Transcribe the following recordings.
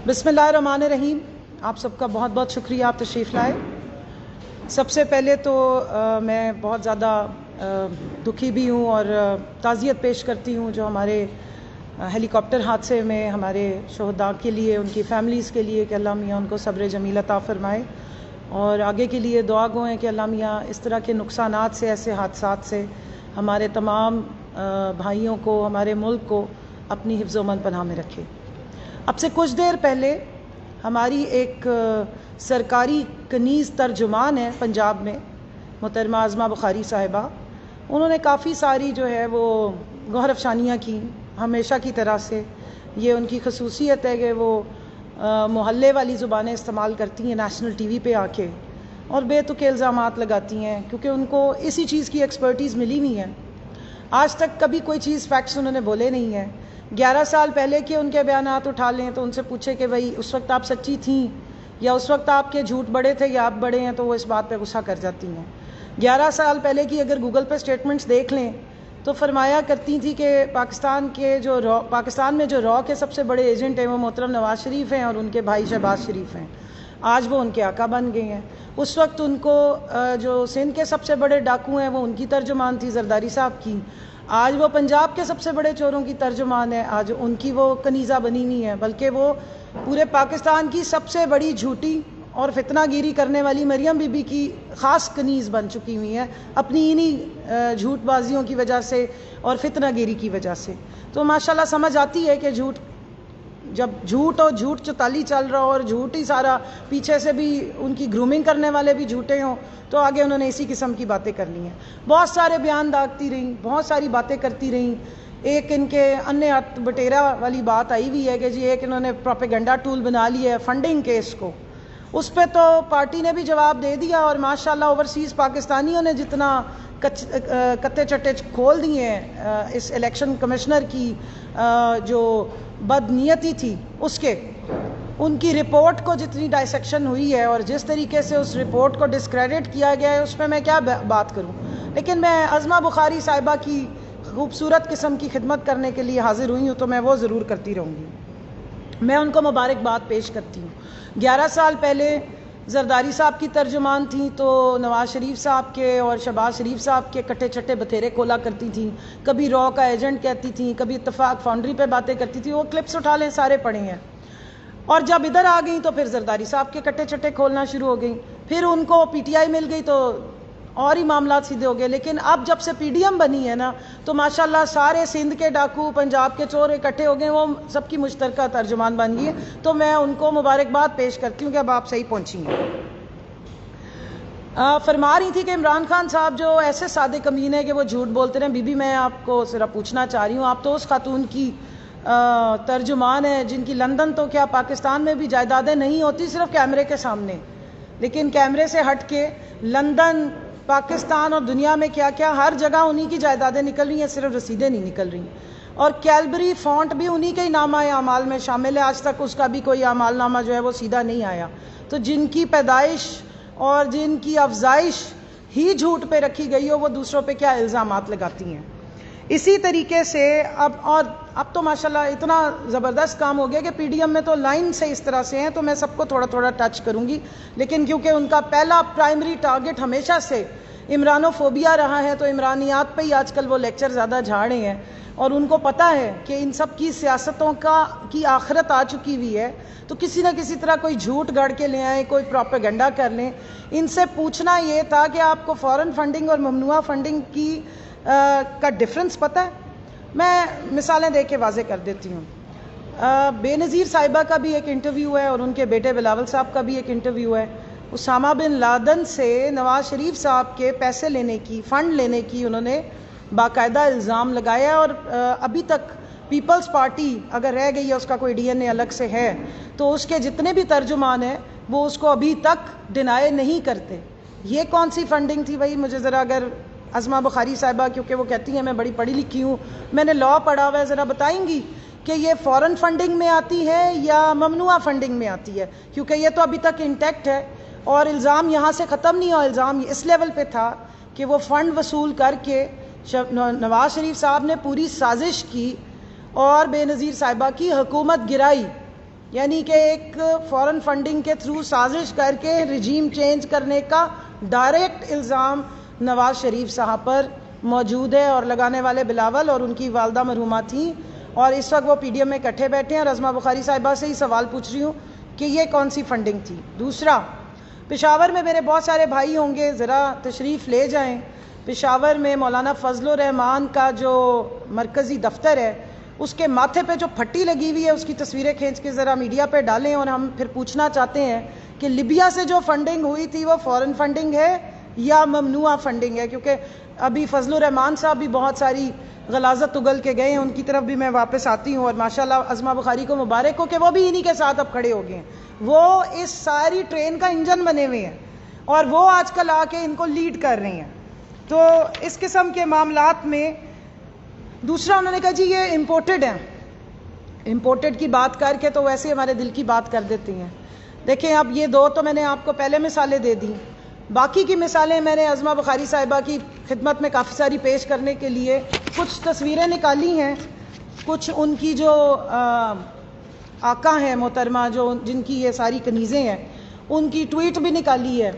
بسم اللہ الرحمن الرحیم. آپ سب کا بہت بہت شکریہ آپ تشریف لائے. سب سے پہلے تو میں بہت زیادہ دکھی بھی ہوں اور تعزیت پیش کرتی ہوں جو ہمارے ہیلی کاپٹر حادثے میں ہمارے شہداء کے لیے، ان کی فیملیز کے لیے کہ اللہ میاں ان کو صبر جمیل عطا فرمائے، اور آگے کے لیے دعا گو ہیں کہ اللہ میاں اس طرح کے نقصانات سے، ایسے حادثات سے ہمارے تمام بھائیوں کو، ہمارے ملک کو اپنی حفظ و امن پناہ میں رکھے. اب سے کچھ دیر پہلے ہماری ایک سرکاری کنیز ترجمان ہے پنجاب میں، محترمہ عظمہ بخاری صاحبہ، انہوں نے کافی ساری جو ہے وہ گوہر افشانیاں کی ہمیشہ کی طرح سے. یہ ان کی خصوصیت ہے کہ وہ محلے والی زبانیں استعمال کرتی ہیں نیشنل ٹی وی پہ آ کے، اور بے تکے الزامات لگاتی ہیں کیونکہ ان کو اسی چیز کی ایکسپرٹیز ملی ہوئی ہے. آج تک کبھی کوئی چیز فیکٹس انہوں نے بولے نہیں ہیں. 11 سال پہلے کے ان کے بیانات اٹھا لیں تو ان سے پوچھے کہ بھائی اس وقت آپ سچی تھیں یا اس وقت آپ کے جھوٹ بڑے تھے یا آپ بڑے ہیں، تو وہ اس بات پہ غصہ کر جاتی ہیں. 11 سال پہلے کی اگر گوگل پہ سٹیٹمنٹس دیکھ لیں تو فرمایا کرتی تھی کہ پاکستان میں جو را کے سب سے بڑے ایجنٹ ہیں وہ محترم نواز شریف ہیں اور ان کے بھائی شہباز شریف ہیں. آج وہ ان کے آقا بن گئے ہیں. اس وقت ان کو جو سندھ کے سب سے بڑے ڈاکو ہیں وہ ان کی ترجمان تھی زرداری صاحب کی. آج وہ پنجاب کے سب سے بڑے چوروں کی ترجمان ہے، آج ان کی وہ کنیزہ بنی ہوئی ہے، بلکہ وہ پورے پاکستان کی سب سے بڑی جھوٹی اور فتنہ گیری کرنے والی مریم بی بی کی خاص کنیز بن چکی ہوئی ہیں اپنی انہی جھوٹ بازیوں کی وجہ سے اور فتنہ گیری کی وجہ سے. تو ماشاءاللہ سمجھ آتی ہے کہ جب جھوٹ اور جھوٹ چوتالی چل رہا ہو اور جھوٹ ہی سارا، پیچھے سے بھی ان کی گرومنگ کرنے والے بھی جھوٹے ہوں، تو آگے انہوں نے اسی قسم کی باتیں کرنی ہیں. بہت سارے بیان داغتی رہیں، بہت ساری باتیں کرتی رہیں. ایک ان کے انے ہاتھ بٹیرا والی بات آئی ہوئی ہے کہ جی ایک انہوں نے پروپیگنڈا ٹول بنا لیا ہے فنڈنگ کیس کو. اس پہ تو پارٹی نے بھی جواب دے دیا، اور ماشاءاللہ اوورسیز پاکستانیوں نے جتنا کتے چٹے کھول دیے ہیں اس الیکشن کمشنر کی جو بدنیتی تھی اس کے، ان کی رپورٹ کو جتنی ڈائسیکشن ہوئی ہے اور جس طریقے سے اس رپورٹ کو ڈسکریڈٹ کیا گیا ہے، اس پہ میں کیا بات کروں. لیکن میں عظمہ بخاری صاحبہ کی خوبصورت قسم کی خدمت کرنے کے لیے حاضر ہوئی ہوں تو میں وہ ضرور کرتی رہوں گی. میں ان کو مبارکباد پیش کرتی ہوں. 11 سال پہلے زرداری صاحب کی ترجمان تھیں تو نواز شریف صاحب کے اور شہباز شریف صاحب کے کٹے چٹے بتھیرے کھولا کرتی تھیں. کبھی را کا ایجنٹ کہتی تھیں، کبھی اتفاق فاؤنڈری پہ باتیں کرتی تھیں. وہ کلپس اٹھا لیں، سارے پڑے ہیں. اور جب ادھر آ گئیں تو پھر زرداری صاحب کے کٹے چٹے کھولنا شروع ہو گئیں. پھر ان کو پی ٹی آئی مل گئی تو اور ہی معاملات سیدھے ہو گئے. لیکن اب جب سے پی ڈی ایم بنی ہے نا تو ماشاءاللہ سارے سندھ کے ڈاکو، پنجاب کے چور اکٹھے ہو گئے، وہ سب کی مشترکہ ترجمان بن گئی ہے. تو میں ان کو مبارکباد پیش کرتی ہوں کہ اب آپ صحیح پہنچی ہیں. فرما رہی تھی کہ عمران خان صاحب جو ایسے سادے کمین ہیں کہ وہ جھوٹ بولتے رہے. بی بی میں آپ کو ذرا پوچھنا چاہ رہی ہوں، آپ تو اس خاتون کی ترجمان ہیں جن کی لندن تو کیا پاکستان میں بھی جائیدادیں نہیں ہوتی صرف کیمرے کے سامنے، لیکن کیمرے سے ہٹ کے لندن، پاکستان اور دنیا میں کیا کیا ہر جگہ انہی کی جائیدادیں نکل رہی ہیں، صرف رسیدیں نہیں نکل رہی. اور کیلبری فونٹ بھی انہی کے ہی نامہ اعمال میں شامل ہے. آج تک اس کا بھی کوئی اعمال نامہ جو ہے وہ سیدھا نہیں آیا. تو جن کی پیدائش اور جن کی افزائش ہی جھوٹ پہ رکھی گئی ہو، وہ دوسروں پہ کیا الزامات لگاتی ہیں. اسی طریقے سے اب تو ماشاءاللہ اتنا زبردست کام ہو گیا کہ پی ڈی ایم میں تو لائن سے اس طرح سے ہیں، تو میں سب کو تھوڑا تھوڑا ٹچ کروں گی. لیکن کیونکہ ان کا پہلا پرائمری ٹارگٹ ہمیشہ سے عمرانوفوبیا رہا ہے تو عمرانیات پہ ہی آج کل وہ لیکچر زیادہ جھاڑے ہیں. اور ان کو پتہ ہے کہ ان سب کی سیاستوں کی آخرت آ چکی ہوئی ہے، تو کسی نہ کسی طرح کوئی جھوٹ گڑ کے لے آئیں، کوئی پروپیگنڈا کر لیں. ان سے پوچھنا یہ تھا کہ آپ کو فورن فنڈنگ اور ممنوعہ فنڈنگ کا ڈفرنس پتہ ہے؟ میں مثالیں دے کے واضح کر دیتی ہوں. بے نظیر صاحبہ کا بھی ایک انٹرویو ہے اور ان کے بیٹے بلاول صاحب کا بھی ایک انٹرویو ہے. اسامہ بن لادن سے نواز شریف صاحب کے پیسے لینے کی، فنڈ لینے کی انہوں نے باقاعدہ الزام لگایا، اور ابھی تک پیپلز پارٹی اگر رہ گئی ہے، اس کا کوئی ڈی این اے الگ سے ہے، تو اس کے جتنے بھی ترجمان ہیں وہ اس کو ابھی تک ڈینائی نہیں کرتے. یہ کون سی فنڈنگ تھی بھائی؟ مجھے ذرا، اگر عظمہ بخاری صاحبہ، کیونکہ وہ کہتی ہیں میں بڑی پڑھی لکھی ہوں، میں نے لاء پڑھا ہوا ہے، ذرا بتائیں گی کہ یہ فورن فنڈنگ میں آتی ہے یا ممنوعہ فنڈنگ میں آتی ہے؟ کیونکہ یہ تو ابھی تک انٹیکٹ ہے اور الزام یہاں سے ختم نہیں ہوا. الزام اس لیول پہ تھا کہ وہ فنڈ وصول کر کے نواز شریف صاحب نے پوری سازش کی اور بے نظیر صاحبہ کی حکومت گرائی. یعنی کہ ایک فورن فنڈنگ کے تھرو سازش کر کے رجیم چینج کرنے کا ڈائریکٹ الزام نواز شریف صاحب پر موجود ہے، اور لگانے والے بلاول اور ان کی والدہ مرحومہ تھیں، اور اس وقت وہ پی ڈی ایم میں اکٹھے بیٹھے ہیں، اور عظمہ بخاری صاحبہ سے ہی سوال پوچھ رہی ہوں کہ یہ کون سی فنڈنگ تھی۔ دوسرا، پشاور میں میرے بہت سارے بھائی ہوں گے، ذرا تشریف لے جائیں۔ پشاور میں مولانا فضل الرحمان کا جو مرکزی دفتر ہے، اس کے ماتھے پہ جو پھٹی لگی ہوئی ہے اس کی تصویریں کھینچ کے ذرا میڈیا پہ ڈالیں، اور ہم پھر پوچھنا چاہتے ہیں کہ لیبیا سے جو فنڈنگ ہوئی تھی وہ فورن فنڈنگ ہے یا ممنوعہ فنڈنگ ہے، کیونکہ ابھی فضل الرحمان صاحب بھی بہت ساری غلاظت اگل کے گئے ہیں، ان کی طرف بھی میں واپس آتی ہوں، اور ماشاءاللہ عظمہ بخاری کو مبارک ہو کہ وہ بھی انہی کے ساتھ اب کھڑے ہو گئے ہیں، وہ اس ساری ٹرین کا انجن بنے ہوئے ہیں اور وہ آج کل آ کے ان کو لیڈ کر رہی ہیں۔ تو اس قسم کے معاملات میں دوسرا انہوں نے کہا جی یہ امپورٹڈ ہیں، امپورٹڈ کی بات کر کے تو ویسے ہمارے دل کی بات کر دیتے ہیں۔ دیکھیں اب یہ دو تو میں نے آپ کو پہلے مثالیں دے دی، باقی کی مثالیں میں نے عظمہ بخاری صاحبہ کی خدمت میں کافی ساری پیش کرنے کے لیے کچھ تصویریں نکالی ہیں، کچھ ان کی جو آقا ہیں محترمہ، جو جن کی یہ ساری کنیزیں ہیں، ان کی ٹویٹ بھی نکالی ہے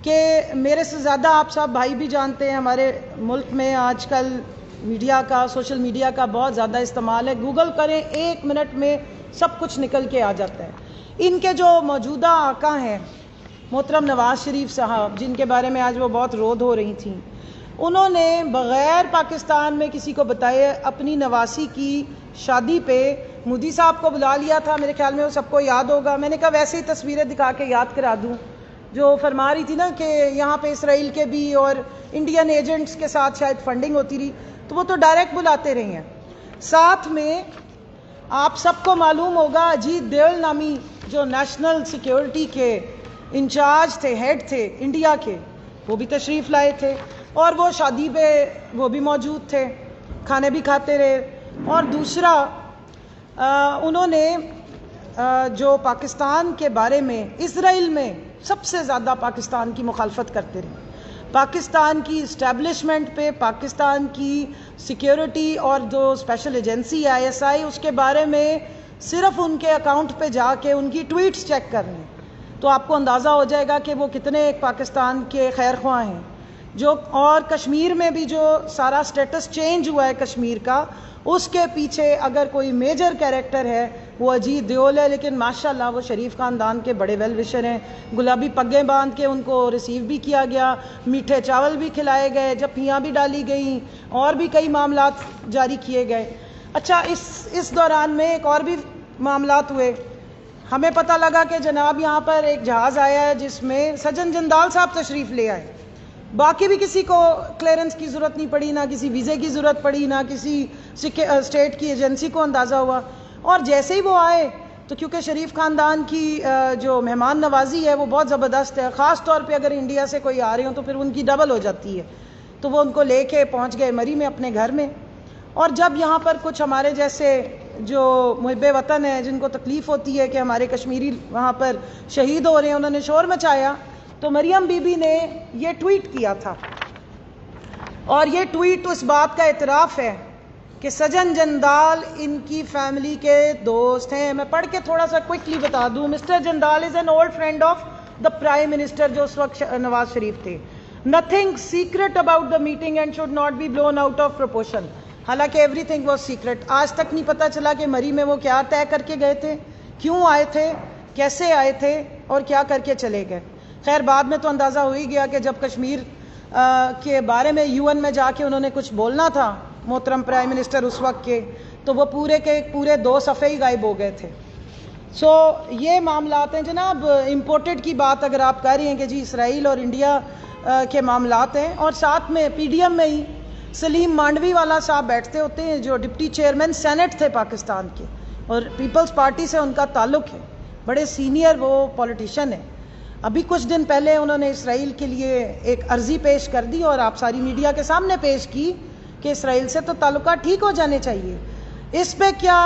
کہ میرے سے زیادہ آپ سب بھائی بھی جانتے ہیں ہمارے ملک میں آج کل میڈیا کا، سوشل میڈیا کا بہت زیادہ استعمال ہے، گوگل کریں 1 منٹ میں سب کچھ نکل کے آ جاتا ہے۔ ان کے جو موجودہ آقا ہیں محترم نواز شریف صاحب، جن کے بارے میں آج وہ بہت رود ہو رہی تھیں، انہوں نے بغیر پاکستان میں کسی کو بتائے اپنی نواسی کی شادی پہ مودی صاحب کو بلا لیا تھا، میرے خیال میں وہ سب کو یاد ہوگا۔ میں نے کہا ویسے ہی تصویریں دکھا کے یاد کرا دوں، جو فرما رہی تھی نا کہ یہاں پہ اسرائیل کے بھی اور انڈین ایجنٹس کے ساتھ شاید فنڈنگ ہوتی رہی، تو وہ تو ڈائریکٹ بلاتے رہے ہیں۔ ساتھ میں آپ سب کو معلوم ہوگا اجیت دیول نامی جو نیشنل سیکیورٹی کے انچارج تھے، ہیڈ تھے انڈیا کے، وہ بھی تشریف لائے تھے، اور وہ شادی پہ وہ بھی موجود تھے، کھانے بھی کھاتے رہے۔ اور دوسرا انہوں نے جو پاکستان کے بارے میں اسرائیل میں سب سے زیادہ پاکستان کی مخالفت کرتے رہے، پاکستان کی اسٹیبلشمنٹ پہ، پاکستان کی سیکیورٹی اور جو اسپیشل ایجنسی ہے ISI، اس کے بارے میں صرف ان کے اکاؤنٹ پہ جا کے ان کی ٹویٹس چیک کر لیں تو آپ کو اندازہ ہو جائے گا کہ وہ کتنے ایک پاکستان کے خیر خواہ ہیں۔ جو اور کشمیر میں بھی جو سارا سٹیٹس چینج ہوا ہے کشمیر کا، اس کے پیچھے اگر کوئی میجر کیریکٹر ہے وہ اجیت دیول ہے، لیکن ماشاءاللہ وہ شریف خاندان کے بڑے ویل وشر ہیں، گلابی پگیں باندھ کے ان کو ریسیو بھی کیا گیا، میٹھے چاول بھی کھلائے گئے، جپھیاں بھی ڈالی گئیں، اور بھی کئی معاملات جاری کیے گئے۔ اچھا اس دوران میں ایک اور بھی معاملات ہوئے، ہمیں پتہ لگا کہ جناب یہاں پر ایک جہاز آیا ہے جس میں سجن جندال صاحب تشریف لے آئے، باقی بھی کسی کو کلیئرنس کی ضرورت نہیں پڑی، نہ کسی ویزے کی ضرورت پڑی، نہ کسی اسٹیٹ کی ایجنسی کو اندازہ ہوا، اور جیسے ہی وہ آئے تو کیونکہ شریف خاندان کی جو مہمان نوازی ہے وہ بہت زبردست ہے، خاص طور پہ اگر انڈیا سے کوئی آ رہے ہوں تو پھر ان کی ڈبل ہو جاتی ہے، تو وہ ان کو لے کے پہنچ گئے مری میں اپنے گھر میں۔ اور جب یہاں پر کچھ ہمارے جیسے جو محب وطن ہیں جن کو تکلیف ہوتی ہے کہ ہمارے کشمیری وہاں پر شہید ہو رہے ہیں، انہوں نے شور مچایا تو مریم بی بی نے یہ ٹویٹ کیا تھا، اور یہ ٹویٹ اس بات کا اعتراف ہے کہ سجن جندال ان کی فیملی کے دوست ہیں۔ میں پڑھ کے تھوڑا سا کوئکلی بتا دوں، Mr Jindal is an old friend of the prime minister, جو اس وقت نواز شریف تھے۔ Nothing secret about the meeting and should not be blown out of proportion, حالانکہ ایوری تھنگ واز سیکرٹ۔ آج تک نہیں پتہ چلا کہ مری میں وہ کیا طے کر کے گئے تھے، کیوں آئے تھے، کیسے آئے تھے، اور کیا کر کے چلے گئے۔ خیر بعد میں تو اندازہ ہو ہی گیا کہ جب کشمیر کے بارے میں UN میں جا کے انہوں نے کچھ بولنا تھا محترم پرائم منسٹر اس وقت کے، تو وہ پورے کے پورے 2 صفحے ہی غائب ہو گئے تھے۔ سو یہ معاملات ہیں جناب۔ امپورٹڈ کی بات اگر آپ کہہ رہی ہیں کہ جی اسرائیل اور انڈیا کے معاملات ہیں، اور ساتھ میں PDM میں ہی سلیم مانڈوی والا صاحب بیٹھتے ہوتے ہیں جو ڈپٹی چیئرمین سینٹ تھے پاکستان کے، اور پیپلز پارٹی سے ان کا تعلق ہے، بڑے سینئر وہ پولیٹیشین ہیں۔ ابھی کچھ دن پہلے انہوں نے اسرائیل کے لیے ایک عرضی پیش کر دی اور آپ ساری میڈیا کے سامنے پیش کی کہ اسرائیل سے تو تعلقات ٹھیک ہو جانے چاہیے۔ اس پہ کیا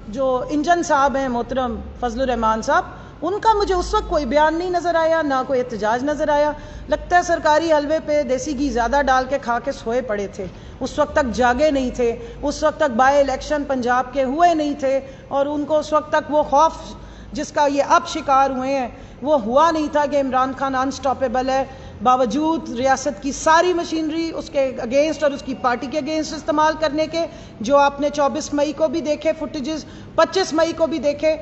جو انجن صاحب ہیں محترم فضل الرحمان صاحب، ان کا مجھے اس وقت کوئی بیان نہیں نظر آیا، نہ کوئی احتجاج نظر آیا. لگتا ہے سرکاری حلوے پہ دیسی گھی زیادہ ڈال کے کھا کے سوئے پڑے تھے، اس وقت تک جاگے نہیں تھے، اس وقت تک بائی الیکشن پنجاب کے ہوئے نہیں تھے، اور ان کو اس وقت تک وہ خوف جس کا یہ اب شکار ہوئے ہیں وہ ہوا نہیں تھا کہ عمران خان انسٹاپیبل ہے، باوجود ریاست کی ساری مشینری اس کے اگینسٹ اور اس کی پارٹی کے اگینسٹ استعمال کرنے کے، جو آپ نے 24 مئی کو بھی دیکھے فوٹیجز، 25 مئی کو بھی دیکھے،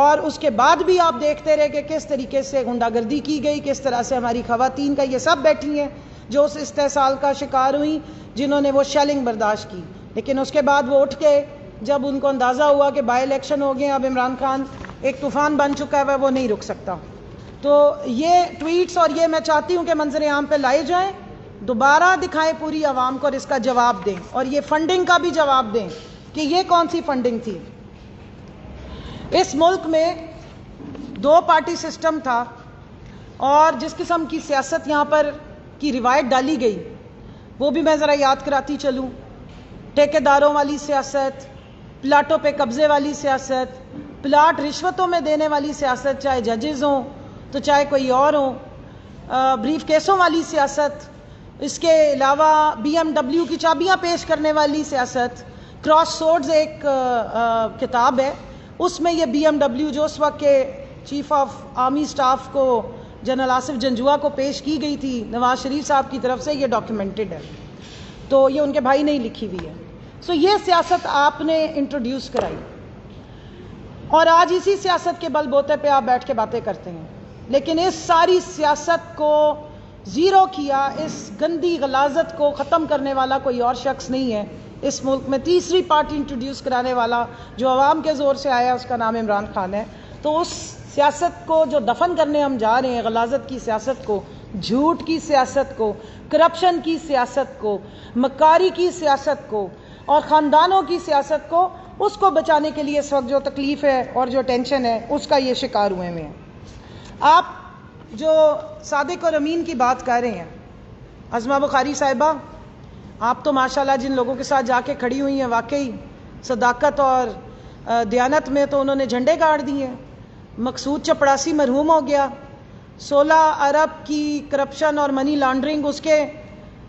اور اس کے بعد بھی آپ دیکھتے رہے کہ کس طریقے سے غنڈہ گردی کی گئی، کس طرح سے ہماری خواتین کا یہ سب بیٹھی ہیں جو اس استحصال کا شکار ہوئیں، جنہوں نے وہ شیلنگ برداشت کی. لیکن اس کے بعد وہ اٹھ کے جب ان کو اندازہ ہوا کہ بائی الیکشن ہو گئے، اب عمران خان ایک طوفان بن چکا ہے، وہ نہیں رک سکتا. تو یہ ٹویٹس اور یہ میں چاہتی ہوں کہ منظر عام پہ لائے جائیں، دوبارہ دکھائیں پوری عوام کو اور اس کا جواب دیں، اور یہ فنڈنگ کا بھی جواب دیں کہ یہ کون سی فنڈنگ تھی. اس ملک میں 2 پارٹی سسٹم تھا، اور جس قسم کی سیاست یہاں پر کی روایت ڈالی گئی وہ بھی میں ذرا یاد کراتی چلوں. ٹھیکیداروں والی سیاست، پلاٹوں پہ قبضے والی سیاست، پلاٹ رشوتوں میں دینے والی سیاست، چاہے ججز ہوں تو چاہے کوئی اور ہوں، بریف کیسوں والی سیاست، اس کے علاوہ BMW کی چابیاں پیش کرنے والی سیاست. کراس سورڈز ایک کتاب ہے، اس میں یہ BMW جو اس وقت کے چیف آف آرمی سٹاف کو جنرل آصف جنجوعہ کو پیش کی گئی تھی نواز شریف صاحب کی طرف سے، یہ ڈاکیومنٹڈ ہے، تو یہ ان کے بھائی نے ہی لکھی ہوئی ہے. یہ سیاست آپ نے انٹروڈیوس کرائی، اور آج اسی سیاست کے بل بوتے پہ آپ بیٹھ کے باتیں کرتے ہیں. لیکن اس ساری سیاست کو زیرو کیا، اس گندی غلاظت کو ختم کرنے والا کوئی اور شخص نہیں ہے اس ملک میں. تیسری پارٹی انٹروڈیوس کرانے والا جو عوام کے زور سے آیا اس کا نام عمران خان ہے. تو اس سیاست کو جو دفن کرنے ہم جا رہے ہیں، غلاظت کی سیاست کو، جھوٹ کی سیاست کو، کرپشن کی سیاست کو، مکاری کی سیاست کو اور خاندانوں کی سیاست کو، اس کو بچانے کے لیے اس وقت جو تکلیف ہے اور جو ٹینشن ہے اس کا یہ شکار ہوئے ہیں. آپ جو صادق اور امین کی بات کر رہے ہیں، عظمہ بخاری صاحبہ، آپ تو ماشاءاللہ جن لوگوں کے ساتھ جا کے کھڑی ہوئی ہیں، واقعی صداقت اور دیانت میں تو انہوں نے جھنڈے گاڑ دیے. مقصود چپڑاسی مرحوم ہو گیا، 16 ارب کی کرپشن اور منی لانڈرنگ اس کے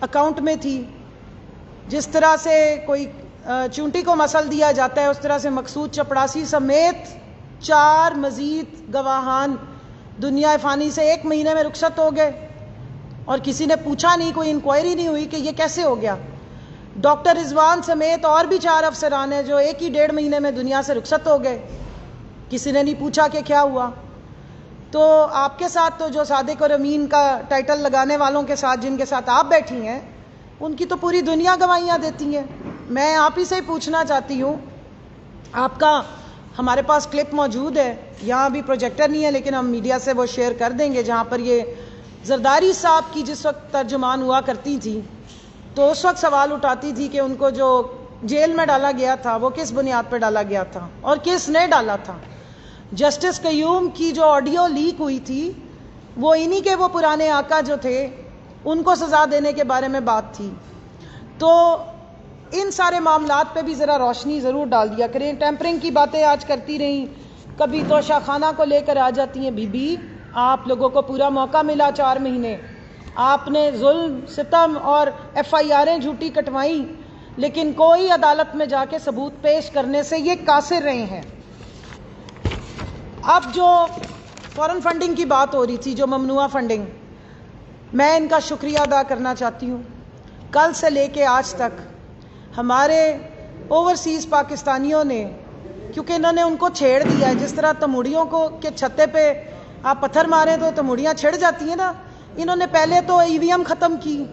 اکاؤنٹ میں تھی. جس طرح سے کوئی چونٹی کو مسل دیا جاتا ہے، اس طرح سے مقصود چپڑاسی سمیت 4 مزید گواہان دنیا فانی سے 1 مہینے میں رخصت ہو گئے، اور کسی نے پوچھا نہیں، کوئی انکوائری نہیں ہوئی کہ یہ کیسے ہو گیا. ڈاکٹر رضوان سمیت اور بھی 4 افسران ہیں جو 1 ہی 1.5 مہینے میں دنیا سے رخصت ہو گئے، کسی نے نہیں پوچھا کہ کیا ہوا. تو آپ کے ساتھ تو جو صادق اور امین کا ٹائٹل لگانے والوں کے ساتھ جن کے ساتھ آپ بیٹھی ہیں، ان کی تو پوری دنیا گواہیاں دیتی ہیں. میں آپ ہی سے پوچھنا چاہتی ہوں، آپ کا ہمارے پاس کلپ موجود ہے، یہاں بھی پروجیکٹر نہیں ہے لیکن ہم میڈیا سے وہ شیئر کر دیں گے، جہاں پر یہ زرداری صاحب کی جس وقت ترجمان ہوا کرتی تھی تو اس وقت سوال اٹھاتی تھی کہ ان کو جو جیل میں ڈالا گیا تھا وہ کس بنیاد پہ ڈالا گیا تھا اور کس نے ڈالا تھا. جسٹس قیوم کی جو آڈیو لیک ہوئی تھی وہ انہی کے وہ پرانے آقا جو تھے ان کو سزا دینے کے بارے میں بات تھی. تو ان سارے معاملات پہ بھی ذرا روشنی ضرور ڈال دیا کریں. ٹیمپرنگ کی باتیں آج کرتی رہیں، کبھی تو شاخانہ کو لے کر آ جاتی ہیں. بی بی آپ لوگوں کو پورا موقع ملا 4 مہینے، آپ نے ظلم ستم اور FIRیں جھوٹی کٹوائیں، لیکن کوئی عدالت میں جا کے ثبوت پیش کرنے سے یہ قاصر رہے ہیں. اب جو فورن فنڈنگ کی بات ہو رہی تھی، جو ممنوعہ فنڈنگ، میں ان کا شکریہ ادا کرنا چاہتی ہوں. کل سے لے کے آج تک ہمارے اوورسیز پاکستانیوں نے، کیونکہ انہوں نے ان کو چھیڑ دیا ہے، جس طرح تموڑیوں کو کے چھتے پہ آپ پتھر ماریں تو تموڑیاں چھڑ جاتی ہیں نا، انہوں نے پہلے تو EVM ختم کی،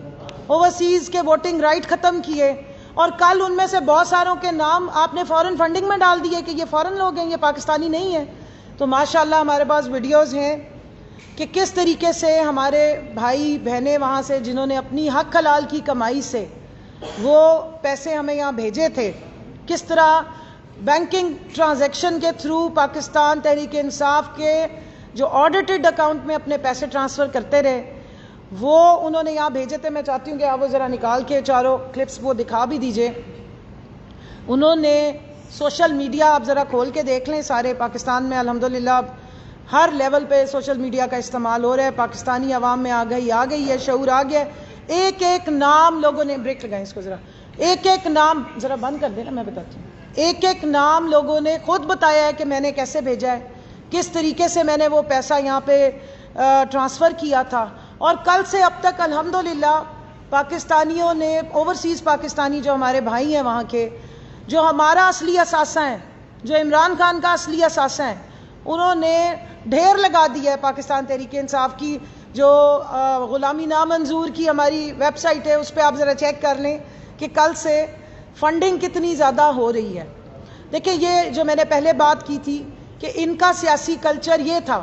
اوورسیز کے ووٹنگ رائٹ ختم کیے، اور کل ان میں سے بہت ساروں کے نام آپ نے فورن فنڈنگ میں ڈال دیے کہ یہ فورن لوگ ہیں، یہ پاکستانی نہیں ہیں. تو ماشاءاللہ ہمارے پاس ویڈیوز ہیں کہ کس طریقے سے ہمارے بھائی بہنیں وہاں سے جنہوں نے اپنی حق حلال کی کمائی سے وہ پیسے ہمیں یہاں بھیجے تھے، کس طرح بینکنگ ٹرانزیکشن کے تھرو پاکستان تحریک انصاف کے جو آڈیٹڈ اکاؤنٹ میں اپنے پیسے ٹرانسفر کرتے رہے، وہ انہوں نے یہاں بھیجے تھے. میں چاہتی ہوں کہ آپ وہ ذرا نکال کے چاروں کلپس وہ دکھا بھی دیجئے. انہوں نے سوشل میڈیا آپ ذرا کھول کے دیکھ لیں، سارے پاکستان میں الحمدللہ ہر لیول پہ سوشل میڈیا کا استعمال ہو رہا ہے. پاکستانی عوام میں آ گئی ہے شعور آ گیا ہے. ایک ایک نام لوگوں نے, بریک لگائیں اس کو ذرا, ایک ایک نام ذرا بند کر دینا, میں بتاتی ہوں. ایک ایک نام لوگوں نے خود بتایا ہے کہ میں نے کیسے بھیجا ہے, کس طریقے سے میں نے وہ پیسہ یہاں پہ ٹرانسفر کیا تھا. اور کل سے اب تک الحمدللہ پاکستانیوں نے, اوورسیز پاکستانی جو ہمارے بھائی ہیں وہاں کے, جو ہمارا اصلی اثاثہ ہیں, جو عمران خان کا اصلی اثاثہ ہیں, انہوں نے ڈھیر لگا دیا ہے پاکستان تحریک انصاف کی. جو غلامی نامنظور کی ہماری ویب سائٹ ہے اس پہ آپ ذرا چیک کر لیں کہ کل سے فنڈنگ کتنی زیادہ ہو رہی ہے. دیکھیں یہ جو میں نے پہلے بات کی تھی کہ ان کا سیاسی کلچر یہ تھا,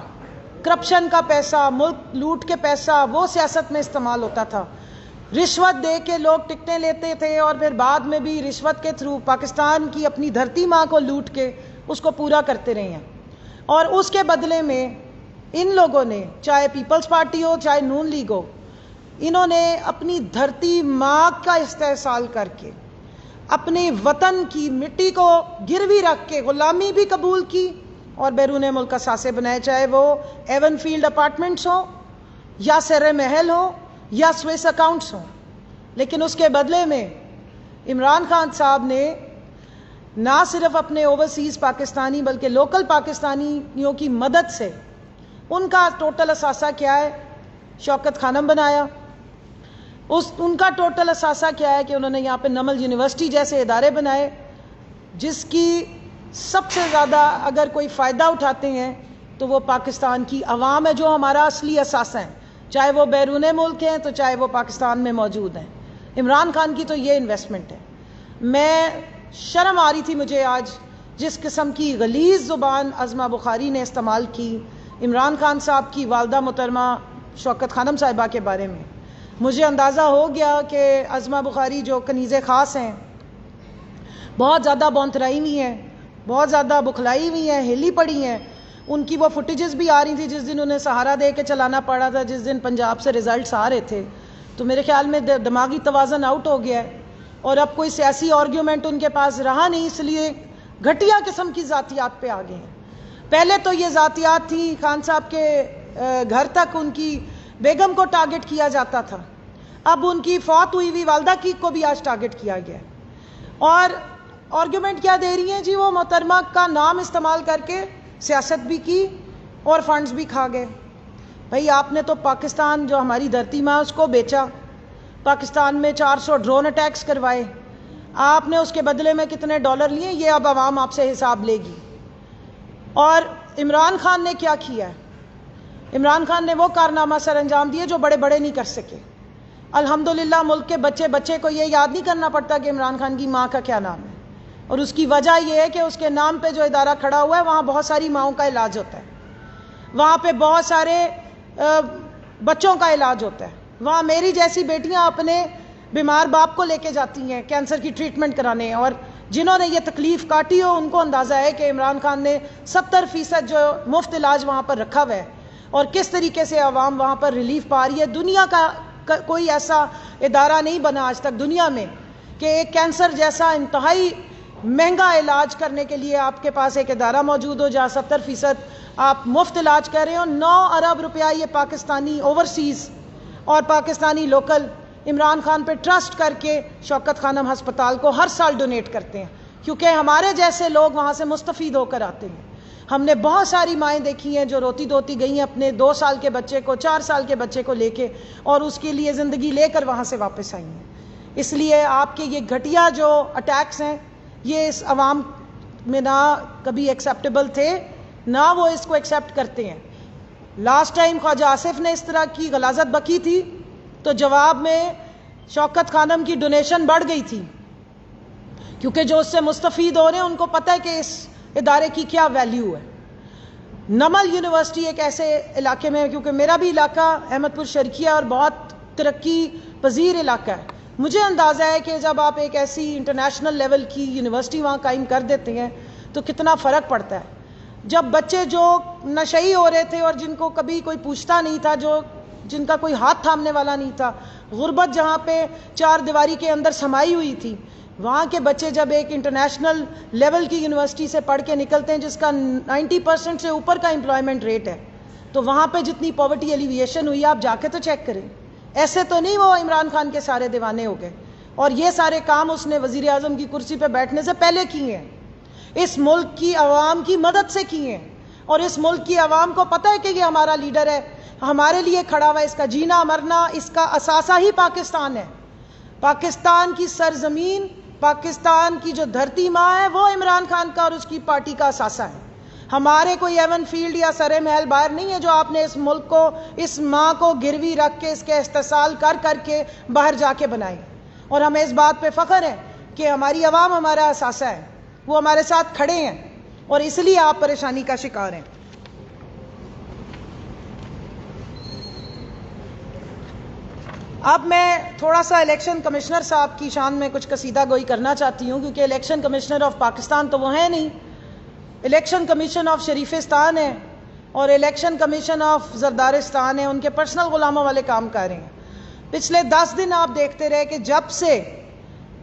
کرپشن کا پیسہ, ملک لوٹ کے پیسہ وہ سیاست میں استعمال ہوتا تھا. رشوت دے کے لوگ ٹکٹیں لیتے تھے اور پھر بعد میں بھی رشوت کے تھرو پاکستان کی اپنی دھرتی ماں کو لوٹ کے اس کو پورا کرتے رہے ہیں. اور اس کے بدلے میں ان لوگوں نے, چاہے پیپلز پارٹی ہو چاہے نون لیگ ہو, انہوں نے اپنی دھرتی ماں کا استحصال کر کے اپنے وطن کی مٹی کو گروی رکھ کے غلامی بھی قبول کی اور بیرون ملک اثاثے بنائے, چاہے وہ ایون فیلڈ اپارٹمنٹس ہوں یا سر محل ہوں یا سوئس اکاؤنٹس ہوں. لیکن اس کے بدلے میں عمران خان صاحب نے نہ صرف اپنے اوورسیز پاکستانی بلکہ لوکل پاکستانیوں کی مدد سے ان کا ٹوٹل اثاثہ کیا ہے, شوکت خانم بنایا. ان کا ٹوٹل اثاثہ کیا ہے کہ انہوں نے یہاں پہ نمل یونیورسٹی جیسے ادارے بنائے, جس کی سب سے زیادہ اگر کوئی فائدہ اٹھاتے ہیں تو وہ پاکستان کی عوام ہے, جو ہمارا اصلی اثاثہ ہیں, چاہے وہ بیرون ملک ہیں تو چاہے وہ پاکستان میں موجود ہیں. عمران خان کی تو یہ انویسٹمنٹ ہے. میں شرم آ رہی تھی مجھے آج جس قسم کی غلیظ زبان عظمہ بخاری نے استعمال کی عمران خان صاحب کی والدہ محترمہ شوکت خانم صاحبہ کے بارے میں. مجھے اندازہ ہو گیا کہ عظمہ بخاری جو کنیز خاص ہیں, بہت زیادہ بونترائی ہوئی ہیں, بہت زیادہ بکھلائی ہوئی ہیں, ہلی پڑی ہیں. ان کی وہ فوٹیجز بھی آ رہی تھی جس دن انہیں سہارا دے کے چلانا پڑا تھا, جس دن پنجاب سے ریزلٹس آ رہے تھے. تو میرے خیال میں دماغی توازن آؤٹ ہو گیا ہے اور اب کوئی سیاسی آرگیومنٹ ان کے پاس رہا نہیں, اس لیے گھٹیا قسم کی ذاتیات پہ آ گئے ہیں. پہلے تو یہ ذاتیات تھی, خان صاحب کے گھر تک ان کی بیگم کو ٹارگٹ کیا جاتا تھا, اب ان کی فوت ہوئی ہوئی والدہ کی کو بھی آج ٹارگٹ کیا گیا ہے. اور آرگیومنٹ کیا دے رہی ہیں جی, وہ محترمہ کا نام استعمال کر کے سیاست بھی کی اور فنڈز بھی کھا گئے. بھئی آپ نے تو پاکستان جو ہماری دھرتی ماں اس کو بیچا, پاکستان میں 400 ڈرون اٹیکس کروائے, آپ نے اس کے بدلے میں کتنے ڈالر لیے, یہ اب عوام آپ سے حساب لے گی. اور عمران خان نے کیا کیا ہے, عمران خان نے وہ کارنامہ سر انجام دیے جو بڑے بڑے نہیں کر سکے. الحمدللہ ملک کے بچے کو یہ یاد نہیں کرنا پڑتا کہ عمران خان کی ماں کا کیا نام ہے, اور اس کی وجہ یہ ہے کہ اس کے نام پہ جو ادارہ کھڑا ہوا ہے وہاں بہت ساری ماؤں کا علاج ہوتا ہے, وہاں پہ بہت سارے بچوں کا علاج ہوتا ہے. وہاں میری جیسی بیٹیاں اپنے بیمار باپ کو لے کے جاتی ہیں کینسر کی ٹریٹمنٹ کرانے, اور جنہوں نے یہ تکلیف کاٹی ہو ان کو اندازہ ہے کہ عمران خان نے 70% جو مفت علاج وہاں پر رکھا ہوا ہے اور کس طریقے سے عوام وہاں پر ریلیف پا رہی ہے. دنیا کا کوئی ایسا ادارہ نہیں بنا آج تک دنیا میں کہ ایک کینسر جیسا انتہائی مہنگا علاج کرنے کے لیے آپ کے پاس ایک ادارہ موجود ہو جہاں 70% آپ مفت علاج کر رہے ہو. 9 ارب روپیہ یہ پاکستانی اوورسیز اور پاکستانی لوکل عمران خان پہ ٹرسٹ کر کے شوکت خانم ہسپتال کو ہر سال ڈونیٹ کرتے ہیں, کیونکہ ہمارے جیسے لوگ وہاں سے مستفید ہو کر آتے ہیں. ہم نے بہت ساری مائیں دیکھی ہیں جو روتی دھوتی گئی ہیں اپنے 2 سال کے بچے کو, 4 سال کے بچے کو لے کے, اور اس کے لیے زندگی لے کر وہاں سے واپس آئی ہیں. اس لیے آپ کے یہ گھٹیا جو اٹیکس ہیں یہ اس عوام میں نہ کبھی ایکسیپٹیبل تھے, نہ وہ اس کو ایکسیپٹ کرتے ہیں. لاسٹ ٹائم خواجہ آصف نے اس طرح کی غلاظت بکی تھی تو جواب میں شوکت خانم کی ڈونیشن بڑھ گئی تھی, کیونکہ جو اس سے مستفید ہو رہے ہیں ان کو پتہ ہے کہ اس ادارے کی کیا ویلیو ہے. نمل یونیورسٹی ایک ایسے علاقے میں, کیونکہ میرا بھی علاقہ احمد پور شرقیہ اور بہت ترقی پذیر علاقہ ہے, مجھے اندازہ ہے کہ جب آپ ایک ایسی انٹرنیشنل لیول کی یونیورسٹی وہاں قائم کر دیتے ہیں تو کتنا فرق پڑتا ہے. جب بچے جو نشئی ہو رہے تھے اور جن کو کبھی کوئی پوچھتا نہیں تھا, جن کا کوئی ہاتھ تھامنے والا نہیں تھا, غربت جہاں پہ 4 دیواری کے اندر سمائی ہوئی تھی, وہاں کے بچے جب ایک انٹرنیشنل لیول کی یونیورسٹی سے پڑھ کے نکلتے ہیں جس کا 90% سے اوپر کا امپلائمنٹ ریٹ ہے، تو وہاں پہ جتنی پاورٹی ایلیویشن ہوئی آپ جا کے تو چیک کریں. ایسے تو نہیں وہ عمران خان کے سارے دیوانے ہو گئے. اور یہ سارے کام اس نے وزیر اعظم کی کرسی پہ بیٹھنے سے پہلے کیے ہیں، اس ملک کی عوام کی مدد سے کیے ہیں. اور اس ملک کی عوام کو پتہ ہے کہ یہ ہمارا لیڈر ہے، ہمارے لیے کھڑا ہوا ہے، اس کا جینا مرنا، اس کا اثاثہ ہی پاکستان ہے. پاکستان کی سرزمین، پاکستان کی جو دھرتی ماں ہے وہ عمران خان کا اور اس کی پارٹی کا اثاثہ ہے. ہمارے کوئی ایون فیلڈ یا سرے محل باہر نہیں ہے جو آپ نے اس ملک کو، اس ماں کو گروی رکھ کے اس کے استحصال کر کے باہر جا کے بنائی. اور ہمیں اس بات پہ فخر ہے کہ ہماری عوام ہمارا اثاثہ ہے، وہ ہمارے ساتھ کھڑے ہیں اور اس لیے آپ پریشانی کا شکار ہیں. اب میں تھوڑا سا الیکشن کمشنر صاحب کی شان میں کچھ قصیدہ گوئی کرنا چاہتی ہوں، کیونکہ الیکشن کمشنر آف پاکستان تو وہ ہیں نہیں، الیکشن کمیشن آف شریفستان ہے اور الیکشن کمیشن آف زردارستان ہے. ان کے پرسنل غلاموں والے کام کر رہے ہیں. پچھلے 10 دن آپ دیکھتے رہے کہ جب سے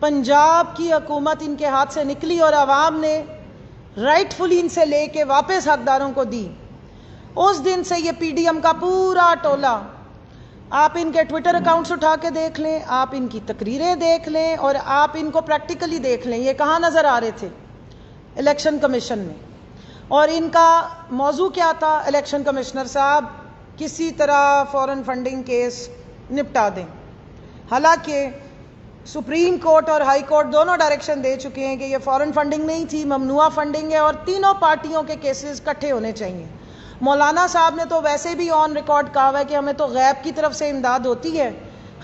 پنجاب کی حکومت ان کے ہاتھ سے نکلی اور عوام نے رائٹ فلی ان سے لے کے واپس حقداروں کو دی، اس دن سے یہ پی ڈی ایم کا پورا ٹولہ، آپ ان کے ٹویٹر اکاؤنٹس اٹھا کے دیکھ لیں، آپ ان کی تقریریں دیکھ لیں اور آپ ان کو پریکٹیکلی دیکھ لیں، یہ کہاں نظر آ رہے تھے الیکشن کمیشن میں. اور ان کا موضوع کیا تھا؟ الیکشن کمشنر صاحب کسی طرح فورن فنڈنگ کیس نپٹا دیں. حالانکہ سپریم کورٹ اور ہائی کورٹ دونوں ڈائریکشن دے چکے ہیں کہ یہ فورن فنڈنگ نہیں تھی، ممنوعہ فنڈنگ ہے اور تینوں پارٹیوں کے کیسز اکٹھے ہونے چاہیے. مولانا صاحب نے تو ویسے بھی آن ریکارڈ کہا ہوا ہے کہ ہمیں تو غیب کی طرف سے امداد ہوتی ہے،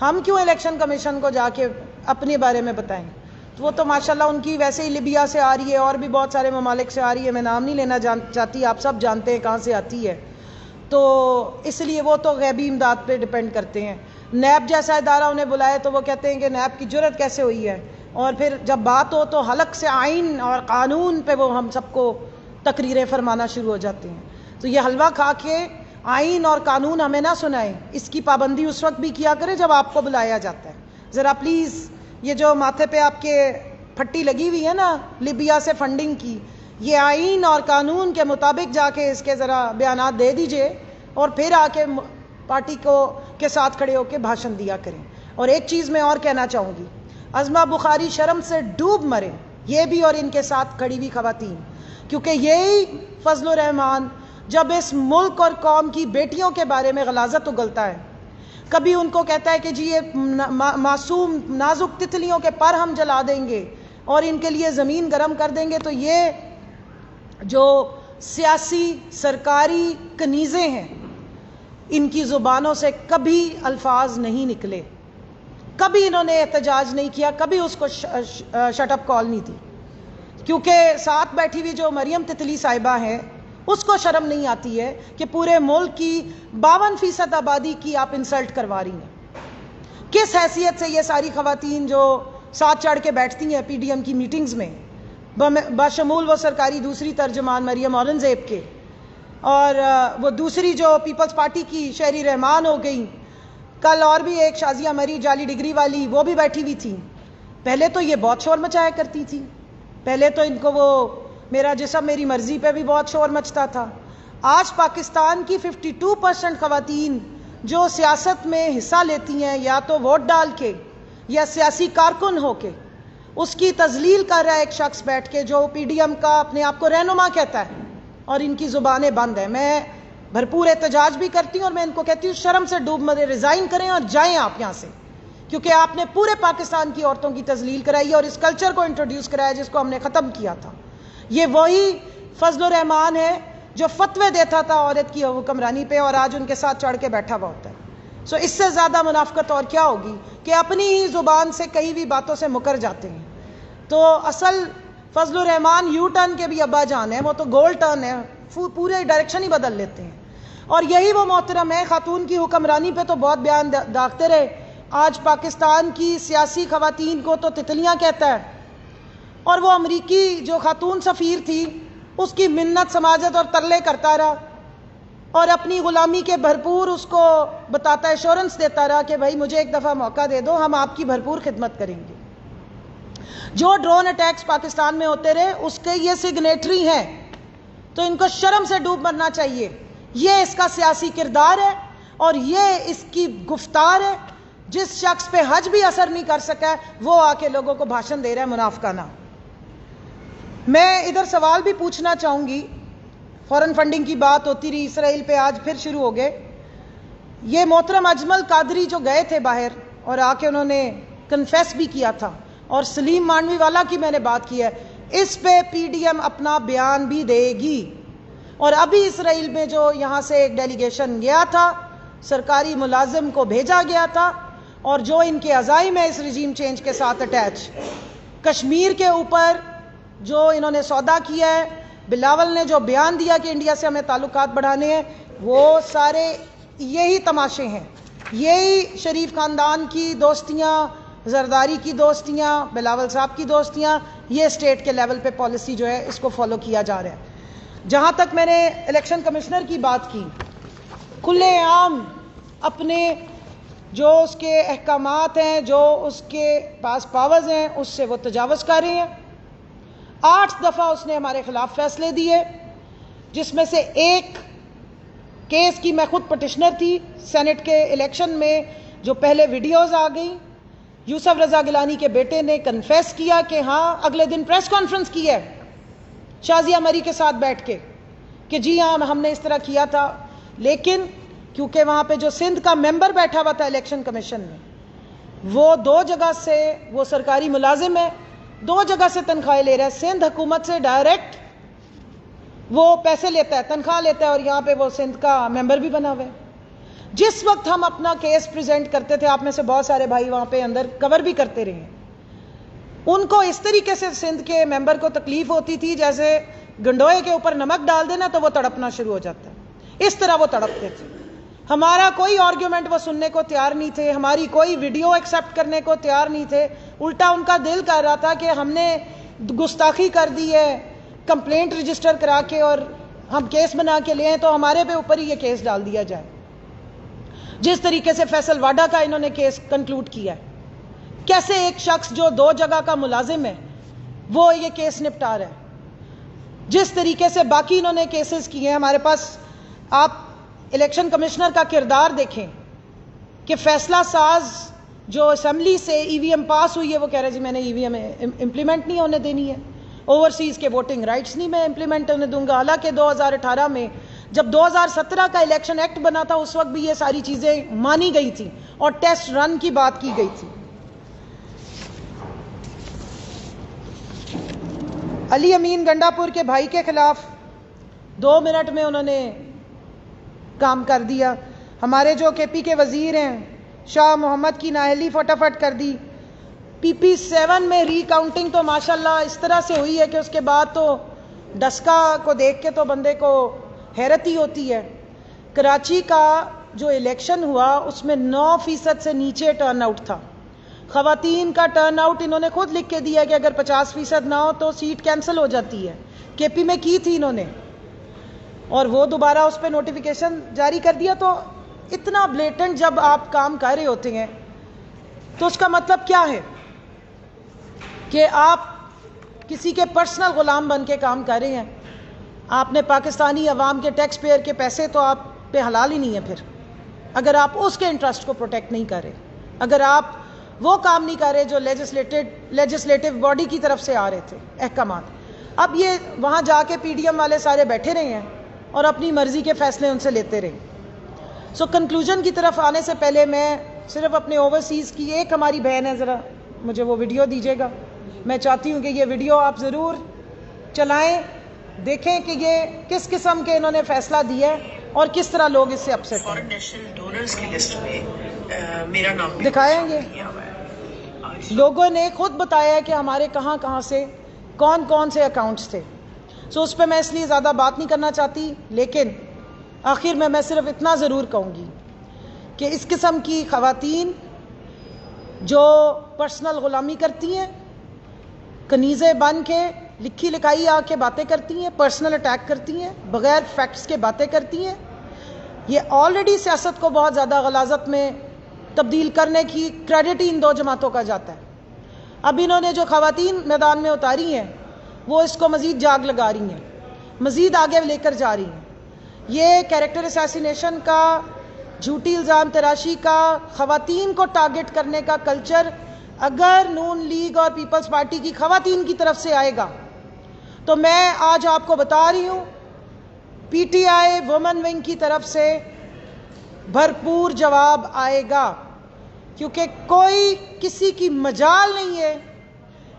ہم کیوں الیکشن کمیشن کو جا کے اپنے بارے میں بتائیں. وہ تو ماشاءاللہ ان کی ویسے ہی لیبیا سے آ رہی ہے اور بھی بہت سارے ممالک سے آ رہی ہے، میں نام نہیں لینا چاہتی، آپ سب جانتے ہیں کہاں سے آتی ہے. تو اس لیے وہ تو غیبی امداد پہ ڈپینڈ کرتے ہیں. نیب جیسا ادارہ انہیں بلائے تو وہ کہتے ہیں کہ نیب کی جرت کیسے ہوئی ہے، اور پھر جب بات ہو تو حلق سے آئین اور قانون پہ وہ ہم سب کو تقریریں فرمانا شروع ہو جاتے ہیں. تو یہ حلوہ کھا کے آئین اور قانون ہمیں نہ سنائیں، اس کی پابندی اس وقت بھی کیا کریں جب آپ کو بلایا جاتا ہے. ذرا پلیز یہ جو ماتھے پہ آپ کے پھٹی لگی ہوئی ہے نا لیبیا سے فنڈنگ کی، یہ آئین اور قانون کے مطابق جا کے اس کے ذرا بیانات دے دیجئے اور پھر آ کے پارٹی کے ساتھ کھڑے ہو کے بھاشن دیا کریں. اور ایک چیز میں اور کہنا چاہوں گی، عظمہ بخاری شرم سے ڈوب مرے، یہ بھی اور ان کے ساتھ کھڑی ہوئی خواتین، کیونکہ یہی فضل الرحمان جب اس ملک اور قوم کی بیٹیوں کے بارے میں غلاظت اگلتا ہے، کبھی ان کو کہتا ہے کہ جی یہ معصوم نازک تتلیوں کے پر ہم جلا دیں گے اور ان کے لیے زمین گرم کر دیں گے، تو یہ جو سیاسی سرکاری کنیزیں ہیں ان کی زبانوں سے کبھی الفاظ نہیں نکلے، کبھی انہوں نے احتجاج نہیں کیا، کبھی اس کو شٹ اپ کال نہیں دی. کیونکہ ساتھ بیٹھی ہوئی جو مریم تتلی صاحبہ ہیں اس کو شرم نہیں آتی ہے کہ پورے ملک کی 52% آبادی کی آپ انسلٹ کروا رہی ہیں. کس حیثیت سے یہ ساری خواتین جو ساتھ چڑھ کے بیٹھتی ہیں پی ڈی ایم کی میٹنگز میں، بشمول وہ سرکاری دوسری ترجمان مریم اورنگزیب کے، اور وہ دوسری جو پیپلز پارٹی کی شہری رحمان ہو گئی، کل اور بھی ایک شازیہ مری جعلی ڈگری والی وہ بھی بیٹھی ہوئی تھی. پہلے تو یہ بہت شور مچایا کرتی تھی، پہلے تو ان کو وہ میرا جسم میری مرضی پہ بھی بہت شور مچتا تھا. آج پاکستان کی 52% خواتین جو سیاست میں حصہ لیتی ہیں یا تو ووٹ ڈال کے یا سیاسی کارکن ہو کے، اس کی تذلیل کر رہا ہے ایک شخص بیٹھ کے جو پی ڈی ایم کا اپنے آپ کو رہنما کہتا ہے، اور ان کی زبانیں بند ہیں. میں بھرپور احتجاج بھی کرتی ہوں اور میں ان کو کہتی ہوں شرم سے ڈوب مرے، ریزائن کریں اور جائیں آپ یہاں سے، کیونکہ آپ نے پورے پاکستان کی عورتوں کی تذلیل کرائی ہے اور اس کلچر کو انٹروڈیوس کرایا جس کو ہم نے ختم کیا تھا. یہ وہی فضل الرحمان ہے جو فتوے دیتا تھا عورت کی حکمرانی پہ اور آج ان کے ساتھ چڑھ کے بیٹھا ہوا ہوتا ہے. سو اس سے زیادہ منافقت اور کیا ہوگی کہ اپنی ہی زبان سے کئی ہوئی باتوں سے مکر جاتے ہیں. تو اصل فضل الرحمان یو ٹرن کے بھی ابا جان ہیں، وہ تو گول ٹرن ہے، پورے ڈائریکشن ہی بدل لیتے ہیں. اور یہی وہ محترم ہے، خاتون کی حکمرانی پہ تو بہت بیان داغتے رہے، آج پاکستان کی سیاسی خواتین کو تو تتلیاں کہتا ہے. اور وہ امریکی جو خاتون سفیر تھی اس کی منت سماجت اور ترلے کرتا رہا اور اپنی غلامی کے بھرپور اس کو بتاتا ہے، ایشورنس دیتا رہا کہ بھائی مجھے ایک دفعہ موقع دے دو، ہم آپ کی بھرپور خدمت کریں گے. جو ڈرون اٹیکس پاکستان میں ہوتے رہے اس کے یہ سگنیٹری ہیں، تو ان کو شرم سے ڈوب مرنا چاہیے. یہ اس کا سیاسی کردار ہے اور یہ اس کی گفتار ہے. جس شخص پہ حج بھی اثر نہیں کر سکا ہے وہ آ کے لوگوں کو بھاشن دے رہا ہے منافقانہ. میں ادھر سوال بھی پوچھنا چاہوں گی. فورن فنڈنگ کی بات ہوتی رہی، اسرائیل پہ آج پھر شروع ہو گئے. یہ محترم اجمل قادری جو گئے تھے باہر اور آ کے انہوں نے کنفیس بھی کیا تھا، اور سلیم مانوی والا کی میں نے بات کی ہے، اس پہ پی ڈی ایم اپنا بیان بھی دے گی. اور ابھی اسرائیل میں جو یہاں سے ایک ڈیلیگیشن گیا تھا، سرکاری ملازم کو بھیجا گیا تھا، اور جو ان کے عزائم ہے اس رجیم چینج کے ساتھ اٹیچ، کشمیر کے اوپر جو انہوں نے سودا کیا ہے، بلاول نے جو بیان دیا کہ انڈیا سے ہمیں تعلقات بڑھانے ہیں، وہ سارے یہی تماشے ہیں. یہی شریف خاندان کی دوستیاں، زرداری کی دوستیاں، بلاول صاحب کی دوستیاں، یہ اسٹیٹ کے لیول پہ پالیسی جو ہے اس کو فالو کیا جا رہا ہے. جہاں تک میں نے الیکشن کمشنر کی بات کی، کھلے عام اپنے جو اس کے احکامات ہیں، جو اس کے پاس پاورز ہیں، اس سے وہ تجاوز کر رہے ہیں. 8 دفعہ اس نے ہمارے خلاف فیصلے دیے، جس میں سے ایک کیس کی میں خود پٹیشنر تھی. سینٹ کے الیکشن میں جو پہلے ویڈیوز آ گئیں، یوسف رضا گیلانی کے بیٹے نے کنفیس کیا کہ ہاں اگلے دن پریس کانفرنس کی ہے شازیہ مری کے ساتھ بیٹھ کے کہ جی ہاں ہم نے اس طرح کیا تھا. لیکن کیونکہ وہاں پہ جو سندھ کا ممبر بیٹھا ہوا تھا الیکشن کمیشن میں، وہ 2 جگہ سے، وہ سرکاری ملازم ہے، 2 جگہ سے تنخواہیں لے رہا ہے. سندھ حکومت سے ڈائریکٹ وہ پیسے لیتا ہے، تنخواہ لیتا ہے، اور یہاں پہ وہ سندھ کا ممبر بھی بنا ہوا ہے. جس وقت ہم اپنا کیس پریزنٹ کرتے تھے، آپ میں سے بہت سارے بھائی وہاں پہ اندر کور بھی کرتے رہے ہیں، ان کو اس طریقے سے سندھ کے ممبر کو تکلیف ہوتی تھی جیسے گنڈوئے کے اوپر نمک ڈال دینا تو وہ تڑپنا شروع ہو جاتا ہے. اس طرح وہ تڑپتے تھے. ہمارا کوئی آرگیومنٹ وہ سننے کو تیار نہیں تھے، ہماری کوئی ویڈیو ایکسیپٹ کرنے کو تیار نہیں تھے. الٹا ان کا دل کر رہا تھا کہ ہم نے گستاخی کر دی ہے، کمپلینٹ رجسٹر کرا کے اور ہم کیس بنا کے لے آئیں تو ہمارے پہ اوپر ہی یہ کیس ڈال دیا جائے. جس طریقے سے فیصل واڈا کا انہوں نے کیس کنکلوڈ کیا ہے، کیسے ایک شخص جو 2 جگہ کا ملازم ہے وہ یہ کیس نپٹا رہا ہے. جس طریقے سے باقی انہوں نے کیسز کیے ہیں، ہمارے پاس آپ الیکشن کمشنر کا کردار دیکھیں کہ فیصلہ ساز جو اسمبلی سے ای وی ایم پاس ہوئی ہے، وہ کہہ رہے جی میں نے ای وی ایم امپلیمنٹ نہیں ہونے دینی ہے، اوورسیز کے ووٹنگ رائٹس نہیں میں امپلیمنٹ ہونے دوں گا. حالانکہ 2018 میں جب 2017 کا الیکشن ایکٹ بنا تھا اس وقت بھی یہ ساری چیزیں مانی گئی تھی اور ٹیسٹ رن کی بات کی گئی تھی. علی امین گنڈا پور کے بھائی کے خلاف 2 منٹ میں انہوں نے کام کر دیا. ہمارے جو کے پی کے وزیر ہیں شاہ محمد کی نااہلی فٹافٹ کر دی. پی پی 7 میں ری کاؤنٹنگ تو ماشاءاللہ اس طرح سے ہوئی ہے کہ اس کے بعد تو ڈسکا کو دیکھ کے تو بندے کو حیرت ہی ہوتی ہے. کراچی کا جو الیکشن ہوا اس میں 9% سے نیچے ٹرن آؤٹ تھا. خواتین کا ٹرن آؤٹ انہوں نے خود لکھ کے دیا کہ اگر 50% نہ ہو تو سیٹ کینسل ہو جاتی ہے. کے پی میں کی تھی انہوں نے، اور وہ دوبارہ اس پہ نوٹیفیکیشن جاری کر دیا. تو اتنا بلیٹنٹ جب آپ کام کر رہے ہوتے ہیں تو اس کا مطلب کیا ہے کہ آپ کسی کے پرسنل غلام بن کے کام کر رہے ہیں. آپ نے پاکستانی عوام کے ٹیکس پیئر کے پیسے تو آپ پہ حلال ہی نہیں ہے پھر، اگر آپ اس کے انٹرسٹ کو پروٹیکٹ نہیں کر رہے، اگر آپ وہ کام نہیں کر رہے جو لیجسلیٹو باڈی کی طرف سے آ رہے تھے احکامات. اب یہ وہاں جا کے پی ڈی ایم والے سارے بیٹھے رہے ہیں اور اپنی مرضی کے فیصلے ان سے لیتے رہے. سو کنکلوژن کی طرف آنے سے پہلے میں صرف اپنے اوورسیز کی ایک ہماری بہن ہے، ذرا مجھے وہ ویڈیو دیجیے گا. میں چاہتی ہوں کہ یہ ویڈیو آپ ضرور چلائیں، دیکھیں کہ یہ کس قسم کے انہوں نے فیصلہ دیا ہے اور کس طرح لوگ اس سے اپسیٹ ہیں. فارن نیشنل ڈونرز کی لسٹ میں میرا نام بھی دکھائیں گے. لوگوں نے خود بتایا ہے کہ ہمارے کہاں کہاں سے کون کون سے اکاؤنٹس تھے. سو اس پہ میں اس لیے زیادہ بات نہیں کرنا چاہتی، لیکن آخر میں صرف اتنا ضرور کہوں گی کہ اس قسم کی خواتین جو پرسنل غلامی کرتی ہیں، کنیزیں بن کے لکھی لکھائی آ کے باتیں کرتی ہیں، پرسنل اٹیک کرتی ہیں، بغیر فیکٹس کے باتیں کرتی ہیں، یہ آلریڈی سیاست کو بہت زیادہ غلاظت میں تبدیل کرنے کی کریڈٹ ہی ان 2 جماعتوں کا جاتا ہے. اب انہوں نے جو خواتین میدان میں اتاری ہیں وہ اس کو مزید جاگ لگا رہی ہیں, مزید آگے لے کر جا رہی ہیں. یہ کیریکٹر اسیسینیشن کا, جھوٹی الزام تراشی کا, خواتین کو ٹارگٹ کرنے کا کلچر اگر نون لیگ اور پیپلز پارٹی کی خواتین کی طرف سے آئے گا تو میں آج آپ کو بتا رہی ہوں P T I women wing کی طرف سے بھرپور جواب آئے گا, کیونکہ کوئی کسی کی مجال نہیں ہے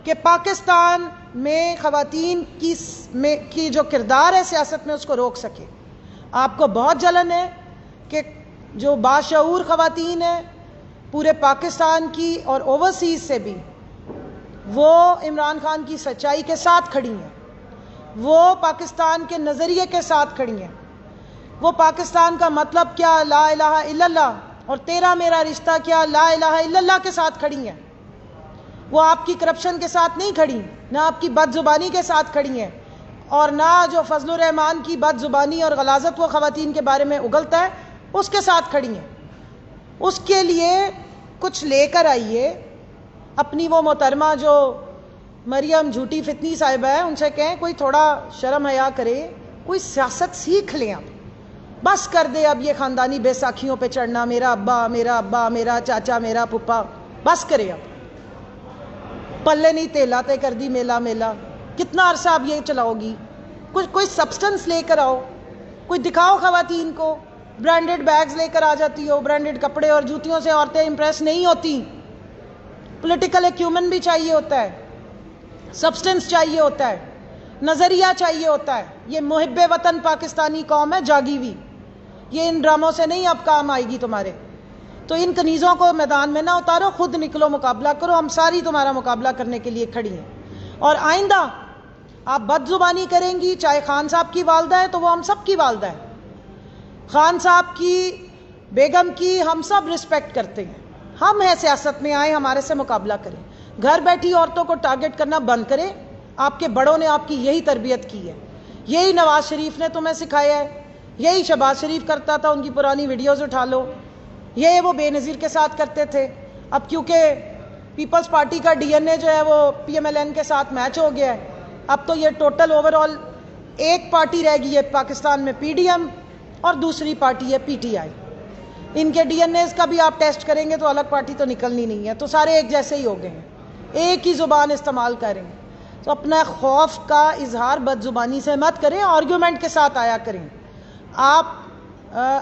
کہ پاکستان میں خواتین کی جو کردار ہے سیاست میں اس کو روک سکے. آپ کو بہت جلن ہے کہ جو باشعور خواتین ہیں پورے پاکستان کی اور اوورسیز سے بھی, وہ عمران خان کی سچائی کے ساتھ کھڑی ہیں, وہ پاکستان کے نظریے کے ساتھ کھڑی ہیں, وہ پاکستان کا مطلب کیا لا الہ الا اللہ اور تیرا میرا رشتہ کیا لا الہ الا اللہ کے ساتھ کھڑی ہیں. وہ آپ کی کرپشن کے ساتھ نہیں کھڑی, نہ آپ کی بد زبانی کے ساتھ کھڑی ہیں, اور نہ جو فضل الرحمان کی بد زبانی اور غلاظت وہ خواتین کے بارے میں اگلتا ہے اس کے ساتھ کھڑی ہیں. اس کے لیے کچھ لے کر آئیے. اپنی وہ محترمہ جو مریم جھوٹی فتنی صاحبہ ہے ان سے کہیں کوئی تھوڑا شرم حیا کرے, کوئی سیاست سیکھ لیں. اب بس کر دے اب یہ خاندانی بیساکھیوں پہ چڑھنا, میرا ابا میرا چاچا میرا پھپھا, بس کرے. اب پلے نہیں تیلاتے کر دی میلا میلا, کتنا عرصہ اب یہ چلاؤ گی؟ کوئی سبسٹنس لے کر آؤ, کوئی دکھاؤ خواتین کو. برانڈڈ بیگز لے کر آ جاتی ہو, برانڈڈ کپڑے اور جوتیوں سے عورتیں امپریس نہیں ہوتی. پولیٹیکل ایکیومن بھی چاہیے ہوتا ہے, سبسٹنس چاہیے ہوتا ہے, نظریہ چاہیے ہوتا ہے. یہ محب وطن پاکستانی قوم ہے جاگی ہوئی, یہ ان ڈراموں سے نہیں اب کام آئے گی تمہارے. تو ان کنیزوں کو میدان میں نہ اتارو, خود نکلو, مقابلہ کرو. ہم ساری تمہارا مقابلہ کرنے کے لیے کھڑی ہیں. اور آئندہ آپ بد زبانی کریں گی, چاہے خان صاحب کی والدہ ہے تو وہ ہم سب کی والدہ ہے, خان صاحب کی, بیگم کی, ہم سب رسپیکٹ کرتے ہیں. ہم ہیں سیاست میں آئے, ہمارے سے مقابلہ کریں. گھر بیٹھی عورتوں کو ٹارگٹ کرنا بند کریں. آپ کے بڑوں نے آپ کی یہی تربیت کی ہے, یہی نواز شریف نے تمہیں سکھایا ہے, یہی شہباز شریف کرتا تھا, ان کی پرانی ویڈیوز اٹھا لو, یہ وہ بے نظیر کے ساتھ کرتے تھے. اب کیونکہ پیپلز پارٹی کا ڈی این اے جو ہے وہ پی ایم ایل این کے ساتھ میچ ہو گیا ہے, اب تو یہ ٹوٹل اوور آل ایک پارٹی رہ گئی ہے پاکستان میں, پی ڈی ایم, اور دوسری پارٹی ہے پی ٹی آئی. ان کے ڈی این ایز کا بھی آپ ٹیسٹ کریں گے تو الگ پارٹی تو نکلنی نہیں ہے, تو سارے ایک جیسے ہی ہو گئے ہیں, ایک ہی زبان استعمال کریں. تو اپنا خوف کا اظہار بد زبانی سے مت کریں, آرگیومنٹ کے ساتھ آیا کریں. آپ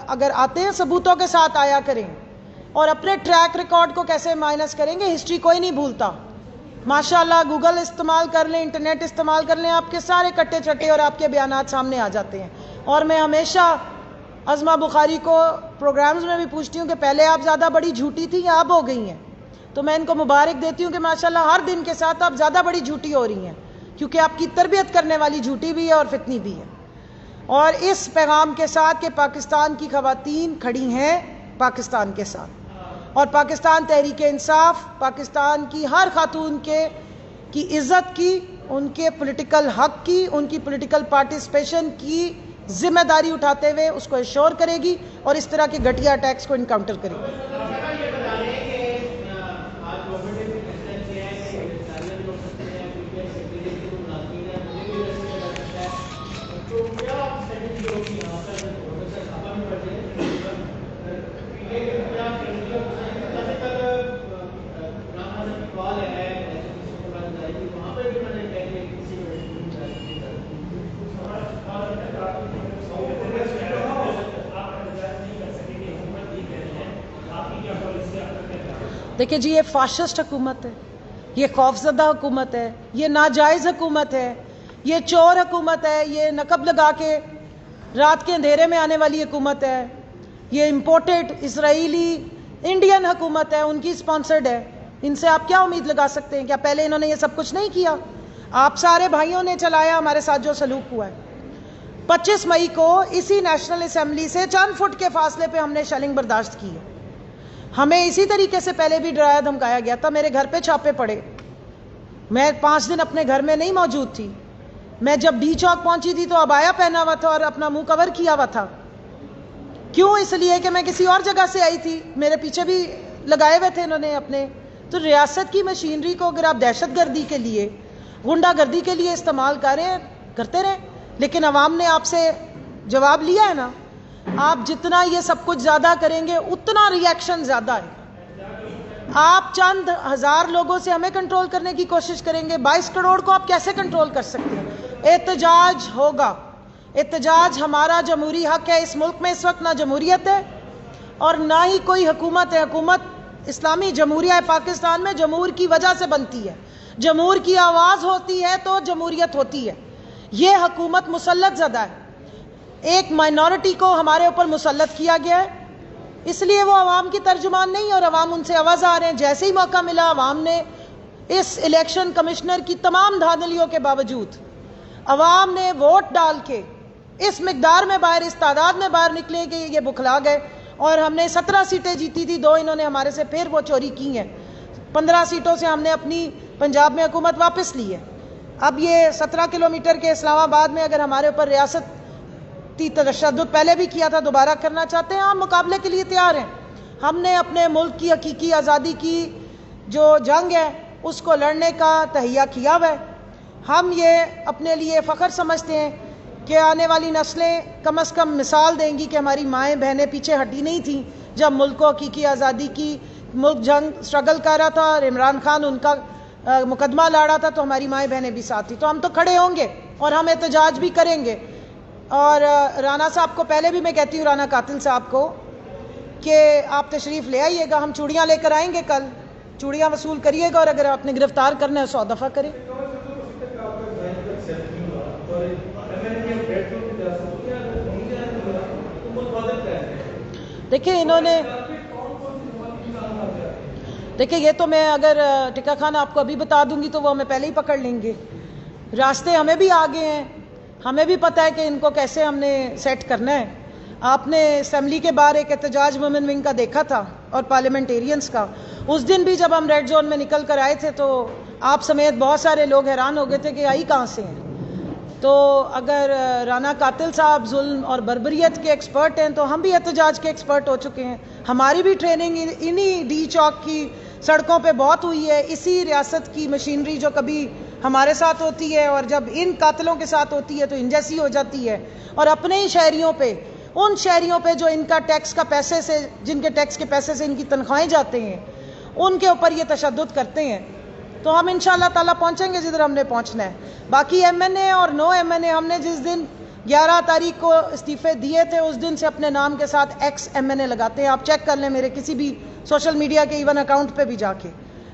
اگر آتے ہیں ثبوتوں کے ساتھ آیا کریں, اور اپنے ٹریک ریکارڈ کو کیسے مائنس کریں گے, ہسٹری کوئی نہیں بھولتا. ماشاءاللہ گوگل استعمال کر لیں, انٹرنیٹ استعمال کر لیں, آپ کے سارے کٹے چٹے اور آپ کے بیانات سامنے آ جاتے ہیں. اور میں ہمیشہ عظمہ بخاری کو پروگرامز میں بھی پوچھتی ہوں کہ پہلے آپ زیادہ بڑی جھوٹی تھی یا اب ہو گئی ہیں, تو میں ان کو مبارک دیتی ہوں کہ ماشاءاللہ ہر دن کے ساتھ آپ زیادہ بڑی جھوٹی ہو رہی ہیں, کیونکہ آپ کی تربیت کرنے والی جھوٹی بھی ہے اور فتنی بھی ہے. اور اس پیغام کے ساتھ کہ پاکستان کی خواتین کھڑی ہیں پاکستان کے ساتھ, اور پاکستان تحریک انصاف پاکستان کی ہر خاتون کی عزت کی, ان کے پولیٹیکل حق کی, ان کی پولیٹیکل پارٹیسپیشن کی ذمہ داری اٹھاتے ہوئے اس کو ایشور کرے گی, اور اس طرح کے گھٹیا اٹیکس کو انکاؤنٹر کرے گی. دیکھیں جی, یہ فاشسٹ حکومت ہے, یہ خوفزدہ حکومت ہے, یہ ناجائز حکومت ہے, یہ چور حکومت ہے, یہ نقب لگا کے رات کے اندھیرے میں آنے والی حکومت ہے, یہ امپورٹڈ اسرائیلی انڈین حکومت ہے, ان کی اسپانسرڈ ہے. ان سے آپ کیا امید لگا سکتے ہیں؟ کیا پہلے انہوں نے یہ سب کچھ نہیں کیا؟ آپ سارے بھائیوں نے چلایا ہمارے ساتھ جو سلوک ہوا ہے. 25 مئی کو اسی نیشنل اسمبلی سے چند فٹ کے فاصلے پہ ہم نے شیلنگ برداشت کی ہے. ہمیں اسی طریقے سے پہلے بھی ڈرایا دھمکایا گیا تھا. میرے گھر پہ چھاپے پڑے, میں 5 دن اپنے گھر میں نہیں موجود تھی. میں جب ڈی چوک پہنچی تھی تو عبایا پہنا ہوا تھا اور اپنا منہ کور کیا ہوا تھا. کیوں؟ اس لیے کہ میں کسی اور جگہ سے آئی تھی, میرے پیچھے بھی لگائے ہوئے تھے انہوں نے اپنے تو ریاست کی مشینری کو اگر آپ دہشت گردی کے لیے، غنڈہ گردی کے لیے استعمال کر رہے ہیں، کرتے رہیں، لیکن عوام نے آپ سے جواب لیا ہے نا. آپ جتنا یہ سب کچھ زیادہ کریں گے اتنا ریئیکشن زیادہ ہے. آپ چند ہزار لوگوں سے ہمیں کنٹرول کرنے کی کوشش کریں گے، 22 کروڑ کو آپ کیسے کنٹرول کر سکتے ہیں؟ احتجاج ہوگا. احتجاج ہمارا جمہوری حق ہے. اس ملک میں اس وقت نہ جمہوریت ہے اور نہ ہی کوئی حکومت ہے. حکومت اسلامی جمہوریہ پاکستان میں جمہور کی وجہ سے بنتی ہے. جمہور کی آواز ہوتی ہے تو جمہوریت ہوتی ہے. یہ حکومت مسلط زدہ ہے. ایک مائنورٹی کو ہمارے اوپر مسلط کیا گیا ہے، اس لیے وہ عوام کی ترجمان نہیں اور عوام ان سے آواز آ رہے ہیں. جیسے ہی موقع ملا عوام نے اس الیکشن کمشنر کی تمام دھاندلیوں کے باوجود عوام نے ووٹ ڈال کے اس مقدار میں باہر، اس تعداد میں باہر نکلے کہ یہ بکھلا گئے. اور ہم نے 17 سیٹیں جیتی تھی، 2 انہوں نے ہمارے سے پھر وہ چوری کی ہیں. 15 سیٹوں سے ہم نے اپنی پنجاب میں حکومت واپس لی ہے. اب یہ 17 کلومیٹر کے اسلام آباد میں اگر ہمارے اوپر ریاستی تشدد پہلے بھی کیا تھا، دوبارہ کرنا چاہتے ہیں، ہم مقابلے کے لیے تیار ہیں. ہم نے اپنے ملک کی حقیقی آزادی کی جو جنگ ہے اس کو لڑنے کا تہیہ کیا ہوا ہے. ہم یہ اپنے لیے فخر سمجھتے ہیں کہ آنے والی نسلیں کم از کم مثال دیں گی کہ ہماری مائیں بہنیں پیچھے ہٹی نہیں تھیں جب ملک کو حقیقی آزادی کی. ملک جنگ سٹرگل کر رہا تھا اور عمران خان ان کا مقدمہ لڑ رہا تھا تو ہماری مائیں بہنیں بھی ساتھ تھیں. تو ہم تو کھڑے ہوں گے اور ہم احتجاج بھی کریں گے. اور رانا صاحب کو پہلے بھی میں کہتی ہوں، رانا قاتل صاحب کو، کہ آپ تشریف لے آئیے گا. ہم چوڑیاں لے کر آئیں گے، کل چوڑیاں وصول کریے گا اور اگر آپ نے گرفتار کرنا ہے 100 دفعہ کریں. دیکھیں انہوں نے، دیکھیں یہ تو میں اگر ٹکا خان آپ کو ابھی بتا دوں گی تو وہ ہمیں پہلے ہی پکڑ لیں گے. راستے ہمیں بھی آگے ہیں، ہمیں بھی پتہ ہے کہ ان کو کیسے ہم نے سیٹ کرنا ہے. آپ نے اسمبلی کے باہر ایک احتجاج وومن ونگ کا دیکھا تھا اور پارلیمنٹیرینز کا. اس دن بھی جب ہم ریڈ زون میں نکل کر آئے تھے تو آپ سمیت بہت سارے لوگ حیران ہو گئے تھے کہ آئی کہاں سے ہیں. تو اگر رانا قاتل صاحب ظلم اور بربریت کے ایکسپرٹ ہیں تو ہم بھی احتجاج کے ایکسپرٹ ہو چکے ہیں. ہماری بھی ٹریننگ انہی ڈی چوک کی سڑکوں پہ بہت ہوئی ہے. اسی ریاست کی مشینری جو کبھی ہمارے ساتھ ہوتی ہے اور جب ان قاتلوں کے ساتھ ہوتی ہے تو ان جیسی ہو جاتی ہے. اور اپنے ہی شہریوں پہ، ان شہریوں پہ جو ان کا ٹیکس کا پیسے سے، جن کے ٹیکس کے پیسے سے ان کی تنخواہیں جاتے ہیں، ان کے اوپر یہ تشدد کرتے ہیں. تو ہم انشاءاللہ تعالیٰ پہنچیں گے جدھر ہم نے پہنچنا ہے. باقی ایم این اے اور نو ایم این اے، ہم نے جس دن 11 تاریخ کو استعفے دیے تھے اس دن سے اپنے نام کے ساتھ ایکس ایم این اے لگاتے ہیں. آپ چیک کر لیں میرے کسی بھی سوشل میڈیا کے ایون اکاؤنٹ پہ بھی جا کے.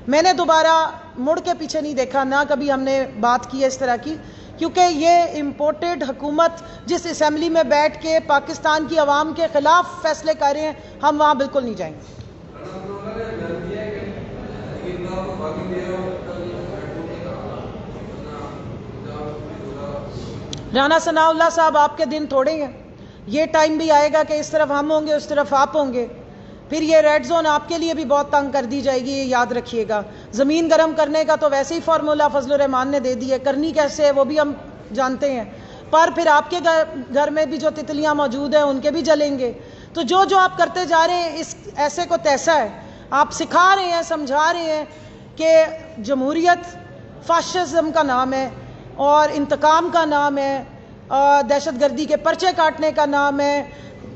میں نے دوبارہ مڑ کے پیچھے نہیں دیکھا، نہ کبھی ہم نے بات کی ہے اس طرح کی، کیونکہ یہ امپورٹڈ حکومت جس اسمبلی میں بیٹھ کے پاکستان کی عوام کے خلاف فیصلے کر رہے ہیں، ہم وہاں بالکل نہیں جائیں گے. رانا ثناء اللہ صاحب، آپ کے دن تھوڑے ہیں. یہ ٹائم بھی آئے گا کہ اس طرف ہم ہوں گے، اس طرف آپ ہوں گے. پھر یہ ریڈ زون آپ کے لیے بھی بہت تنگ کر دی جائے گی، یہ یاد رکھیے گا. زمین گرم کرنے کا تو ویسے ہی فارمولہ فضل الرحمان نے دے دی ہے، کرنی کیسے ہے وہ بھی ہم جانتے ہیں. پر پھر آپ کے گھر میں بھی جو تتلیاں موجود ہیں ان کے بھی جلیں گے. تو جو آپ کرتے جا رہے ہیں اس ایسے کو تیسا ہے. آپ سکھا رہے ہیں، سمجھا رہے ہیں کہ جمہوریت فاشزم کا نام ہے اور انتقام کا نام ہے، دہشت گردی کے پرچے کاٹنے کا نام ہے،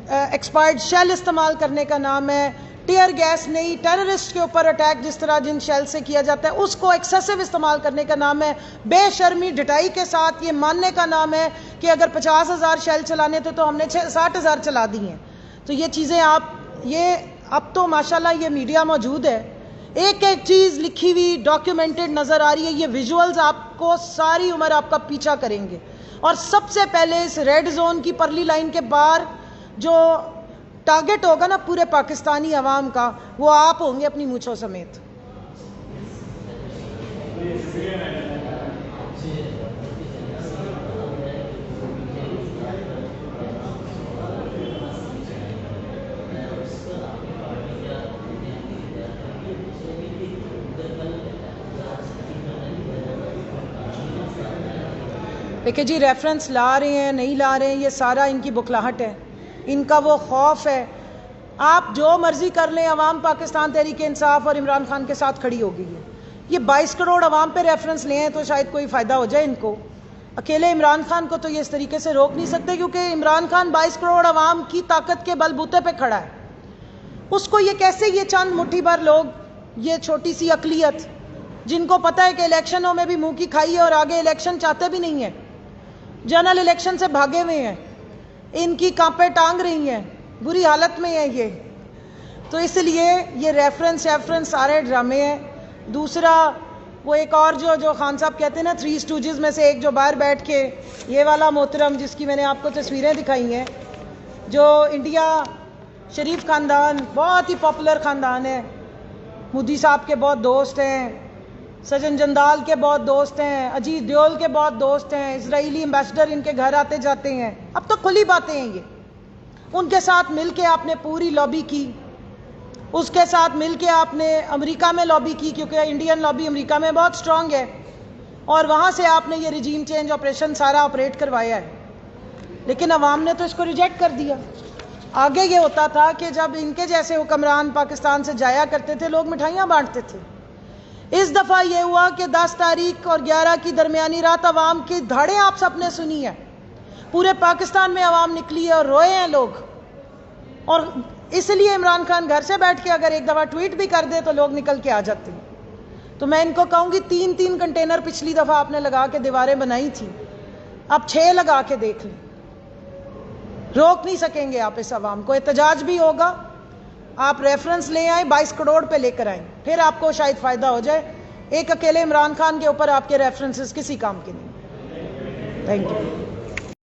ایکسپائرڈ شیل استعمال کرنے کا نام ہے، ٹیئر گیس نہیں، ٹیررسٹ کے اوپر اٹیک جس طرح جن شیل سے کیا جاتا ہے اس کو ایکسیسو استعمال کرنے کا نام ہے، بے شرمی ڈٹائی کے ساتھ یہ ماننے کا نام ہے کہ اگر 50,000 شیل چلانے تھے تو ہم نے 60,000 چلا دی ہیں. تو یہ چیزیں اب تو ماشاءاللہ یہ میڈیا موجود ہے، ایک ایک چیز لکھی ہوئی ڈاکیومنٹڈ نظر آ رہی ہے. یہ ویژولز آپ کو ساری عمر آپ کا پیچھا کریں گے. اور سب سے پہلے اس ریڈ زون کی پرلی لائن کے باہر جو ٹارگٹ ہوگا نا پورے پاکستانی عوام کا، وہ آپ ہوں گے اپنی مونچھوں سمیت. دیکھیں جی، ریفرنس لا رہے ہیں نہیں لا رہے ہیں، یہ سارا ان کی بکھلاہٹ ہے، ان کا وہ خوف ہے. آپ جو مرضی کر لیں، عوام پاکستان تحریک انصاف اور عمران خان کے ساتھ کھڑی ہوگی. یہ 22 کروڑ عوام پہ ریفرنس لے ہیں تو شاید کوئی فائدہ ہو جائے ان کو. اکیلے عمران خان کو تو یہ اس طریقے سے روک نہیں سکتے، کیونکہ عمران خان 22 کروڑ عوام کی طاقت کے بل بوتے پہ کھڑا ہے. اس کو یہ کیسے، یہ چند مٹھی بھر لوگ، یہ چھوٹی سی اقلیت جن کو پتہ ہے کہ الیکشنوں میں بھی منہ کی کھائی ہے اور آگے الیکشن چاہتے بھی نہیں ہیں، جنرل الیکشن سے بھاگے ہوئے ہیں، ان کی کانپیں ٹانگ رہی ہیں، بری حالت میں ہے یہ. تو اس لیے یہ ریفرنس سارے ڈرامے ہیں. دوسرا وہ ایک اور جو خان صاحب کہتے ہیں نا 3 اسٹوجز میں سے ایک، جو باہر بیٹھ کے یہ والا محترم جس کی میں نے آپ کو تصویریں دکھائی ہیں، جو انڈیا شریف خاندان بہت ہی پاپولر خاندان ہے، مودی صاحب کے بہت دوست ہیں، سجن جندال کے بہت دوست ہیں، اجیت ڈیول کے بہت دوست ہیں، اسرائیلی ایمبیسڈر ان کے گھر آتے جاتے ہیں. اب تو کھلی باتیں ہیں. یہ ان کے ساتھ مل کے آپ نے پوری لابی کی، اس کے ساتھ مل کے آپ نے امریکہ میں لابی کی، کیونکہ انڈین لابی امریکہ میں بہت سٹرونگ ہے، اور وہاں سے آپ نے یہ رجیم چینج آپریشن سارا آپریٹ کروایا ہے. لیکن عوام نے تو اس کو ریجیکٹ کر دیا. آگے یہ ہوتا تھا کہ جب ان کے جیسے حکمران پاکستان سے جایا کرتے تھے، لوگ مٹھائیاں بانٹتے تھے. اس دفعہ یہ ہوا کہ 10 تاریخ اور 11 کی درمیانی رات عوام کی دھاڑیں آپ سب نے سنی ہے. پورے پاکستان میں عوام نکلی ہے اور روئے ہیں لوگ. اور اس لیے عمران خان گھر سے بیٹھ کے اگر ایک دفعہ ٹویٹ بھی کر دے تو لوگ نکل کے آ جاتے ہیں. تو میں ان کو کہوں گی 3 کنٹینر پچھلی دفعہ آپ نے لگا کے دیواریں بنائی تھی، اب 6 لگا کے دیکھ لیں. روک نہیں سکیں گے آپ اس عوام کو. احتجاج بھی ہوگا، آپ ریفرنس لے آئیں، 22 کروڑ پہ لے کر آئیں، پھر آپ کو شاید فائدہ ہو جائے. ایک اکیلے عمران خان کے اوپر آپ کے ریفرنسز کسی کام کے نہیں. Thank you.